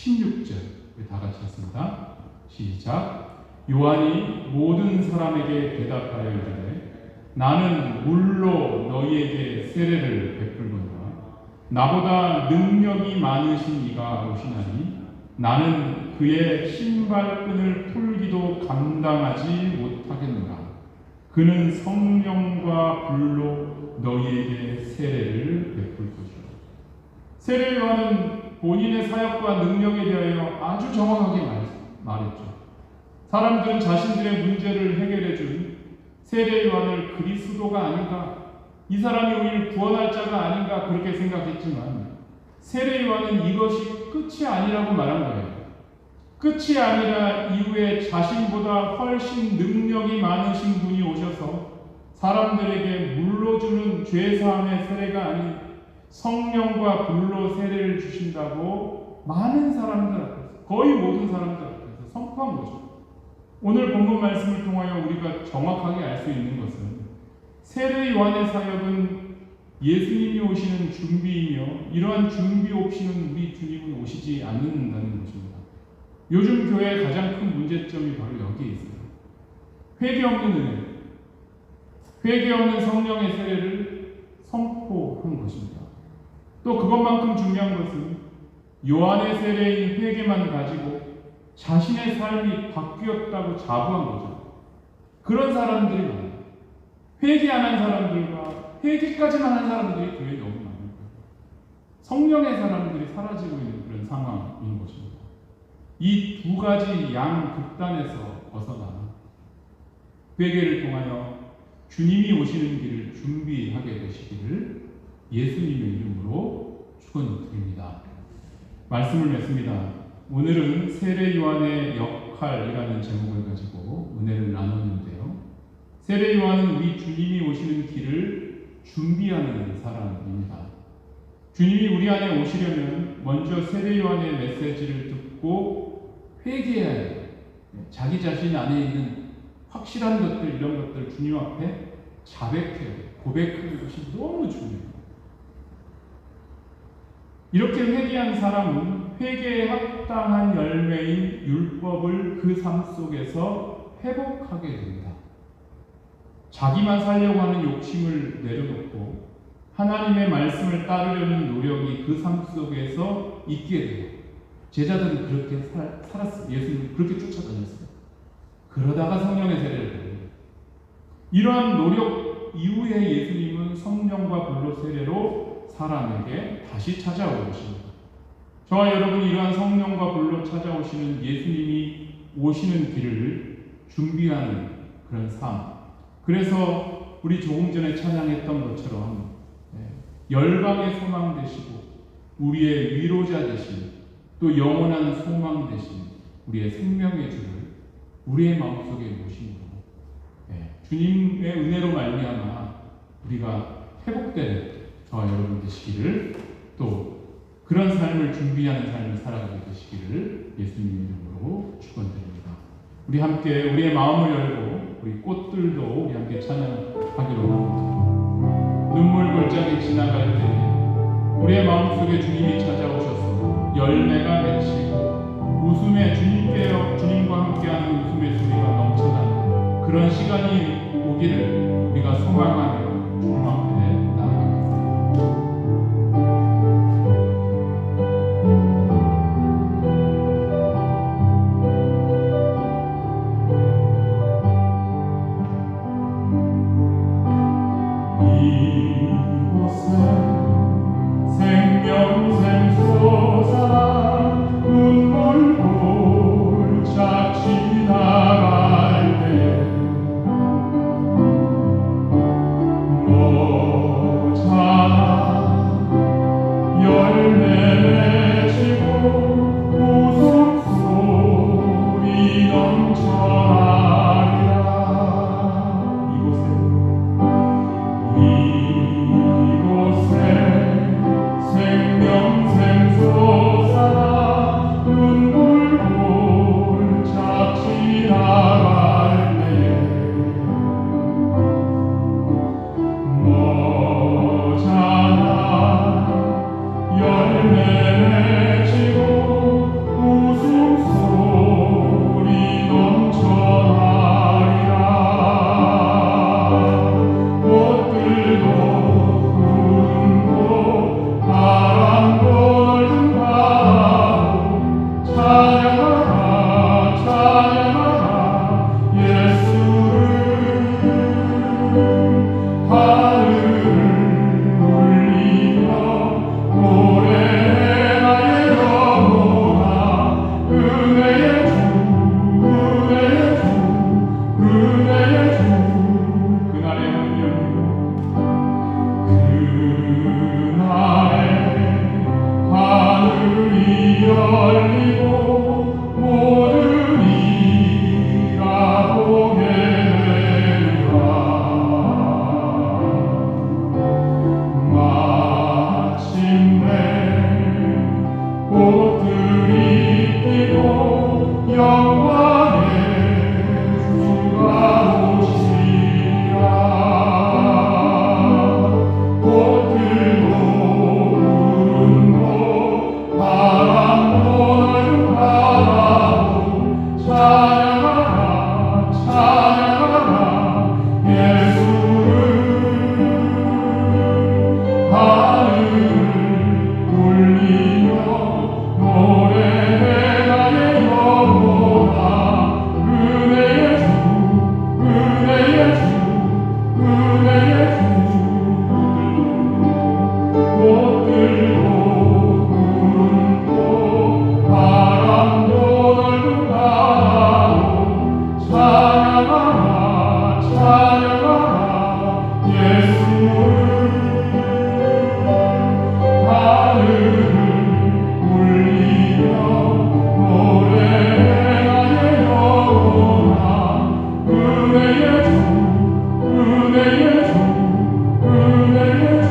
16절 우리 다 같이 했습니다. 시작. 요한이 모든 사람에게 대답하여 이르되 나는 물로 너희에게 세례를 베풀거니와 나보다 능력이 많으신 이가 오시나니 나는 그의 신발끈을 풀기도 감당하지 못하겠노라. 그는 성령과 불로 너희에게 세례를 베풀 것이라. 세례 요한은 본인의 사역과 능력에 대하여 아주 정확하게 말했죠. 사람들은 자신들의 문제를 해결해준 세례 요한을 그리스도가 아닌가, 이 사람이 우리를 구원할 자가 아닌가 그렇게 생각했지만 세례 요한은 이것이 끝이 아니라고 말한 거예요. 끝이 아니라 이후에 자신보다 훨씬 능력이 많으신 분이 오셔서 사람들에게 물로 주는 죄사함의 세례가 아닌 성령과 불로 세례를 주신다고 많은 사람들 앞에서, 거의 모든 사람들 앞에서 선포한 거죠. 오늘 본문 말씀을 통하여 우리가 정확하게 알 수 있는 것은 세례 요한의 사역은 예수님이 오시는 준비이며 이러한 준비 없이는 우리 주님은 오시지 않는다는 것입니다. 요즘 교회의 가장 큰 문제점이 바로 여기에 있어요. 회개 없는 은혜, 회개 없는 성령의 세례를 선포한 것입니다. 또 그것만큼 중요한 것은 요한의 세례인 회개만 가지고 자신의 삶이 바뀌었다고 자부한 거죠. 그런 사람들이 많아요. 회개 안 한 사람들과 회개까지만 한 사람들이 교회에 너무 많은 거예요. 성령의 사람들이 사라지고 있는 그런 상황인 것입니다. 이 두 가지 양극단에서 벗어나 회개를 통하여 주님이 오시는 길을 준비하게 되시기를 예수님의 이름으로 축원드립니다. 말씀을 맺습니다. 오늘은 세례 요한의 역할이라는 제목을 가지고 은혜를 나누는데요. 세례 요한은 우리 주님이 오시는 길을 준비하는 사람입니다. 주님이 우리 안에 오시려면 먼저 세례 요한의 메시지를 듣고 회개해야 해요. 자기 자신 안에 있는 확실한 것들, 이런 것들을 주님 앞에 자백해야 돼요. 고백하는 것이 너무 중요해요. 이렇게 회개한 사람은 회개에 합당한 열매인 율법을 그 삶 속에서 회복하게 됩니다. 자기만 살려고 하는 욕심을 내려놓고 하나님의 말씀을 따르려는 노력이 그 삶 속에서 있게 돼요. 제자들은 그렇게 살았어요. 예수님은 그렇게 쫓아다녔어요. 그러다가 성령의 세례를 받는 거예요. 이러한 노력 이후에 예수님은 성령과 불로 세례로 사람에게 다시 찾아오십니다. 저와 여러분이 이러한 성령과 불로 찾아오시는 예수님이 오시는 길을 준비하는 그런 삶. 그래서 우리 조금 전에 찬양했던 것처럼 열방의 소망 되시고 우리의 위로자 되신 또 영원한 소망 되신 우리의 생명의 주를 우리의 마음속에 모심으로 주님의 은혜로 말미암아 우리가 회복되는 저와 여러분 되시기를, 또 그런 삶을 준비하는 삶을 살아가게 되시기를 예수님 이름으로 축원드립니다. 우리 함께 우리의 마음을 열고 우리 꽃들도 우리 함께 찬양하기로 합니다. 눈물 골짜기 지나갈 때 우리의 마음속에 주님이 찾아오셔서 열매가 맺히고 웃음의 주님과 함께하는 웃음의 소리가 넘쳐나는 그런 시간이 오기를 우리가 소망하며 주님 앞에 나아가겠습니다. 눈물 골짜기 지나갈 때 영광의 주가 오시리라. 꽃들도 구름도 바람도 넓은 바다도 찬양하라 찬양하라 예수를. 하늘을 울리며 노래하네 영원아. 은혜의 주 은혜의 주 은혜의 주. 꽃들도 구름도 바람도 넓은 바다도 찬양하라 찬양하라 예수를. 하늘을 울리며 노래하네 영원아. 은혜의 주 은혜의 주 은혜의 주.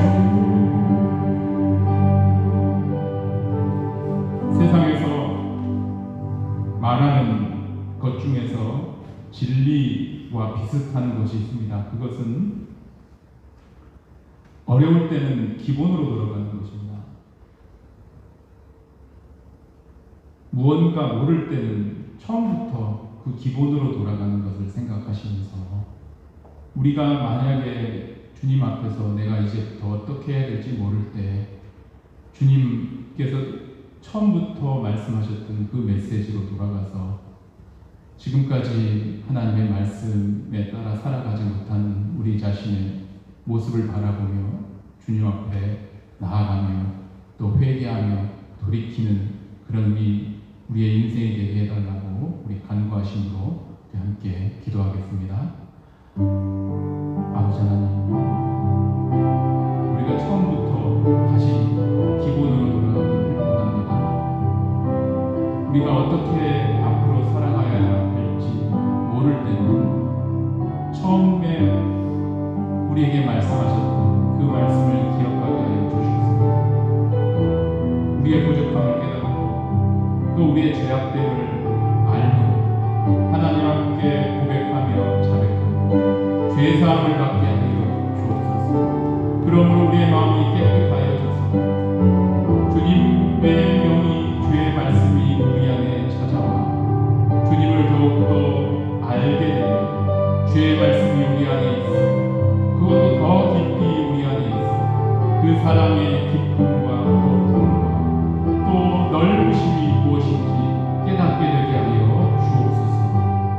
세상에서 말하는 것 중에서 진리와 비슷한 것이 있습니다. 그것은 어려울 때는 기본으로 돌아가는 것입니다. 무언가 모를 때는 처음부터 그 기본으로 돌아가는 것을 생각하시면서 우리가 만약에 주님 앞에서 내가 이제부터 어떻게 해야 될지 모를 때 주님께서 처음부터 말씀하셨던 그 메시지로 돌아가서 지금까지 하나님의 말씀에 따라 살아가지 못하는 우리 자신의 모습을 바라보며 주님 앞에 나아가며 또 회개하며 돌이키는 그런 우리의 인생이 되게 해달라고 우리 간구하심으로 함께 기도하겠습니다. 아버지 하나님, 우리가 처음부터 다시 기본으로 돌아가기를 원합니다. 우리가 어떻게 앞으로 살아가야 할지 모를 때는 처음에 우리에게 말씀하셨던 그 말씀을 기억하게 하여 주시옵소서. 우리의 부족함을 깨닫고 또 우리의 죄악됨을 알고 하나님 앞에 고백하며 자백하고 죄사함을 받게 하여 주옵소서. 그러므로 우리의 마음이 깨끗하여져서 주님의 영이 주의 말씀이 우리 안에 찾아와 주님을 더욱더 알게 되며 주의 말씀이 우리 안에 있어 그것도 더 깊이 우리 안에 있어 그 사랑의 기쁨과 고통과 또 넓으심이 무엇인지 깨닫게 되게 하여 주옵소서.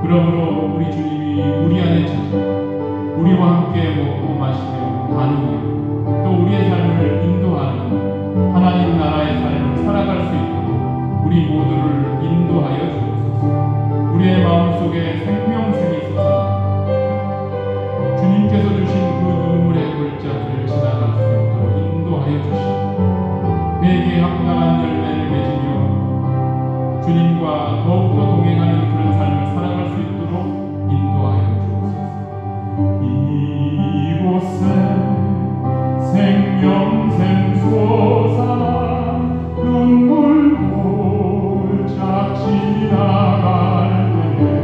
그러므로 우리 주님이 우리 안에 찾아와 우리와 함께 먹고 마시며 나누며 또 우리의 삶을 인도하는 하나님 나라의 삶을 살아갈 수 있도록 우리 모두를 인도하여 주옵소서. 우리의 마음속에 생명샘이 솟아나 주님께서 주신 그 눈물의 글자들을 지나갈 수 있도록 인도하여 주시고 회개에 합당한 열매를 맺으며 주님과 더욱더 동행하는 그런 삶을 살아갈 수 있도록 인도하여 주옵소서. 이곳에 생명샘 솟아나 눈물 골짝 지나갈 때에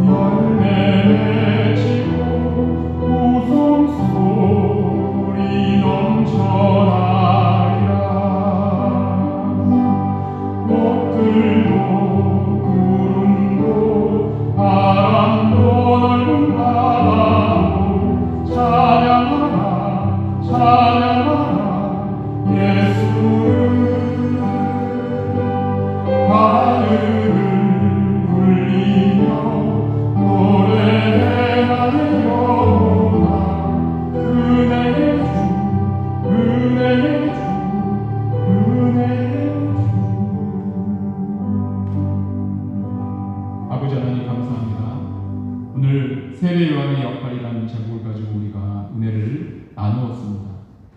열매 맺히고 웃음소리 넘쳐나리라. 꽃들도 구름도 바람도 넓은 바다도 찬양하라 찬양하라 예수를. 하늘을 울리며 노래하네 영원아. 은혜의 주 은혜의 주 은혜의 주. 아버지 하나님 감사합니다. 오늘 세례 요한의 역할이라는 제목을 가지고 우리가 은혜를 나누었습니다.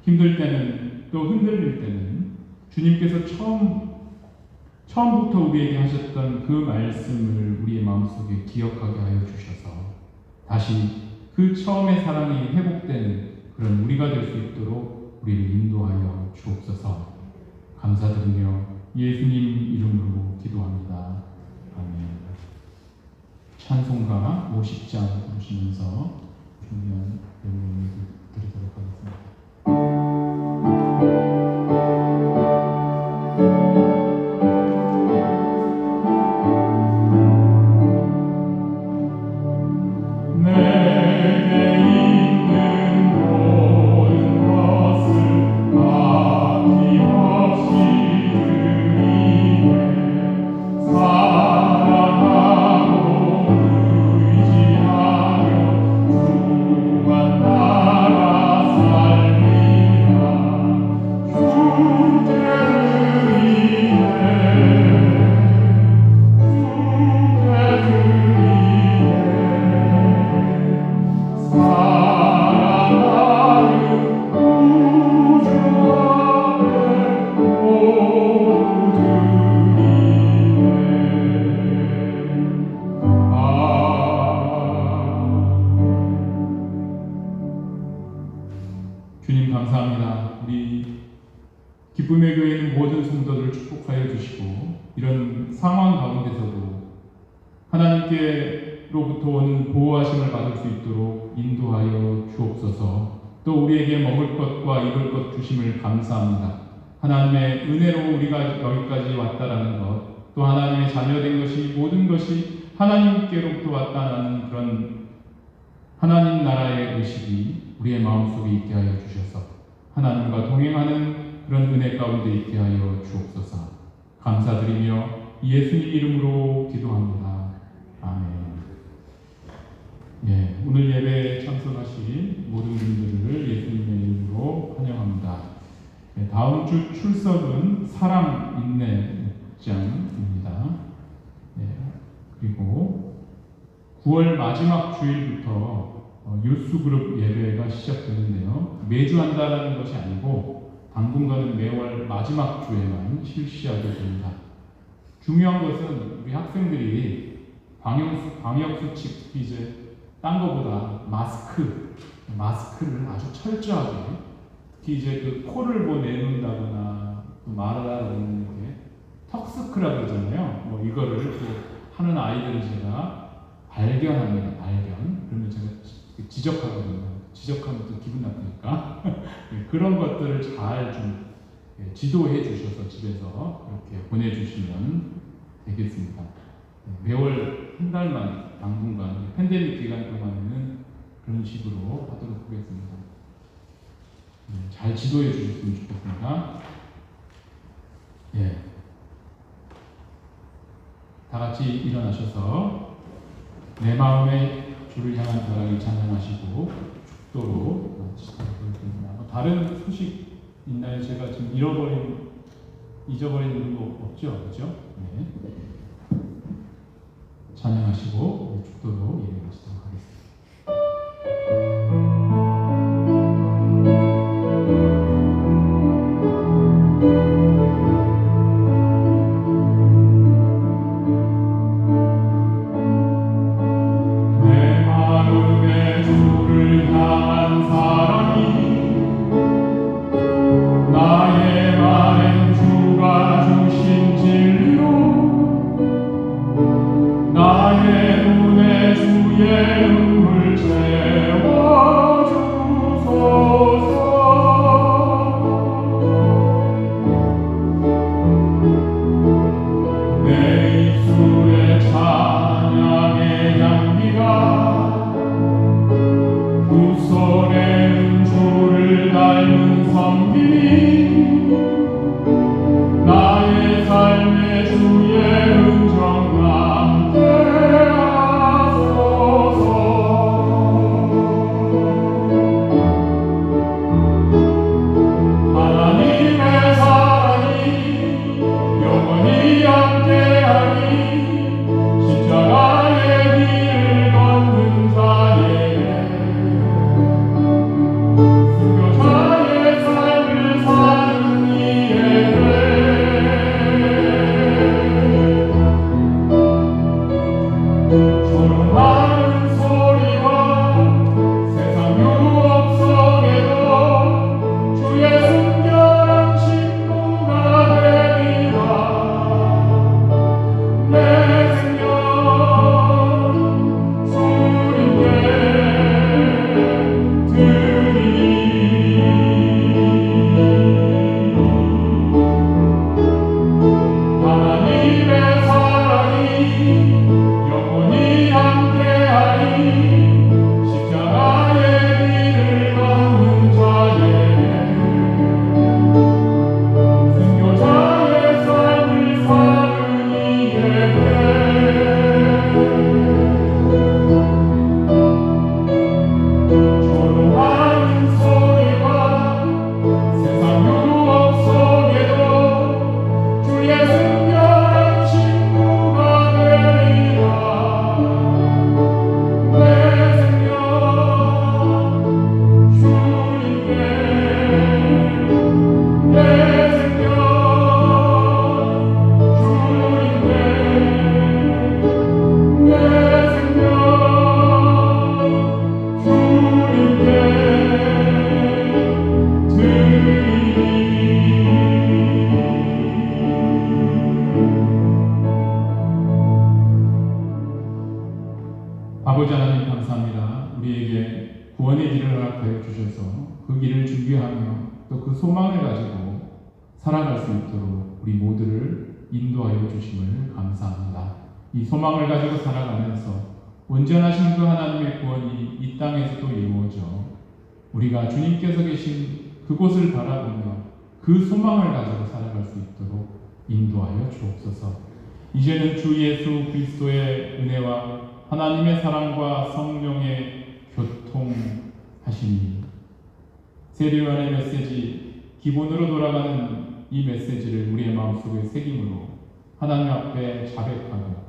힘들 때는 또 흔들릴 때는 주님께서 처음부터 우리에게 하셨던 그 말씀을 우리의 마음속에 기억하게 하여 주셔서 다시 그 처음의 사랑이 회복되는 그런 우리가 될 수 있도록 우리를 인도하여 주옵소서. 감사드리며 예수님 이름으로 기도합니다. 아멘. 찬송가 50장 부르시면서 중요한 명령을 드리도록 하겠습니다. 주님 감사합니다. 우리 기쁨의 교회는 모든 성도들을 축복하여 주시고 이런 상황 가운데서도 하나님께로부터 오는 보호하심을 받을 수 있도록 인도하여 주옵소서. 또 우리에게 먹을 것과 입을 것 주심을 감사합니다. 하나님의 은혜로 우리가 여기까지 왔다라는 것, 또 하나님의 자녀된 것이 모든 것이 하나님께로부터 왔다라는 그런 하나님 나라의 의식이 우리의 마음속에 있게 하여 주셔서 하나님과 동행하는 그런 은혜 가운데 있게 하여 주옵소서. 감사드리며 예수님 이름으로 기도합니다. 아멘. 예, 오늘 예배에 참석하신 모든 분들을 예수님의 이름으로 환영합니다. 예, 다음 주 출석은 사랑 인내 장입니다. 예, 그리고 9월 마지막 주일부터 유스그룹 예배가 시작되는데요. 매주 한다는 것이 아니고 당분간은 매월 마지막 주에만 실시하게 됩니다. 중요한 것은 우리 학생들이 방역수칙, 특히 이제 딴 것보다 마스크를 아주 철저하게, 특히 이제 그 코를 뭐 내놓는다거나 말하다는 게 턱스크라 그러잖아요. 뭐 이거를 또 하는 아이들을 제가 발견합니다. 그러면 제가 지적하거든요. 지적하면 또 기분 나쁘니까 그런 것들을 잘 좀 지도해 주셔서 집에서 이렇게 보내주시면 되겠습니다. 매월 한 달만 당분간 팬데믹 기간 동안에는 그런 식으로 하도록 하겠습니다. 잘 지도해 주셨으면 좋겠습니다. 예. 다 같이 일어나셔서 내 마음의 주를 향한 사랑을 찬양하시고 축도로 시작하겠습니다. 다른 소식 있나요? 제가 지금 잊어버린 거 없죠? 그죠? 네. 찬양하시고 축도로 예배하시도록 하겠습니다. 수교자의 삶을 주셔서 그 길을 준비하며 또 그 소망을 가지고 살아갈 수 있도록 우리 모두를 인도하여 주심을 감사합니다. 이 소망을 가지고 살아가면서 온전하신 그 하나님의 구원이 이 땅에서도 이루어져 우리가 주님께서 계신 그곳을 바라보며 그 소망을 가지고 살아갈 수 있도록 인도하여 주옵소서. 이제는 주 예수 그리스도의 은혜와 하나님의 사랑과 성령의 교통하심이 세례요한의 메시지 기본으로 돌아가는 이 메시지를 우리의 마음속에 새김으로 하나님 앞에 자백하고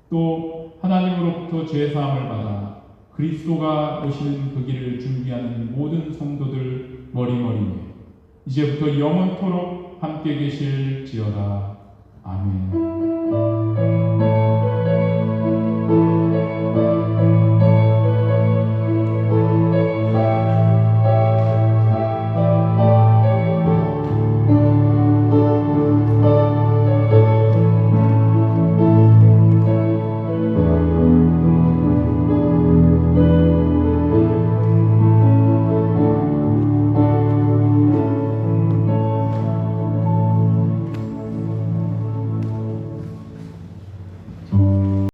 또 하나님으로부터 죄사함을 받아 그리스도가 오시는 그 길을 준비하는 모든 성도들 머리머리에 이제부터 영원토록 함께 계실지어다. 아멘.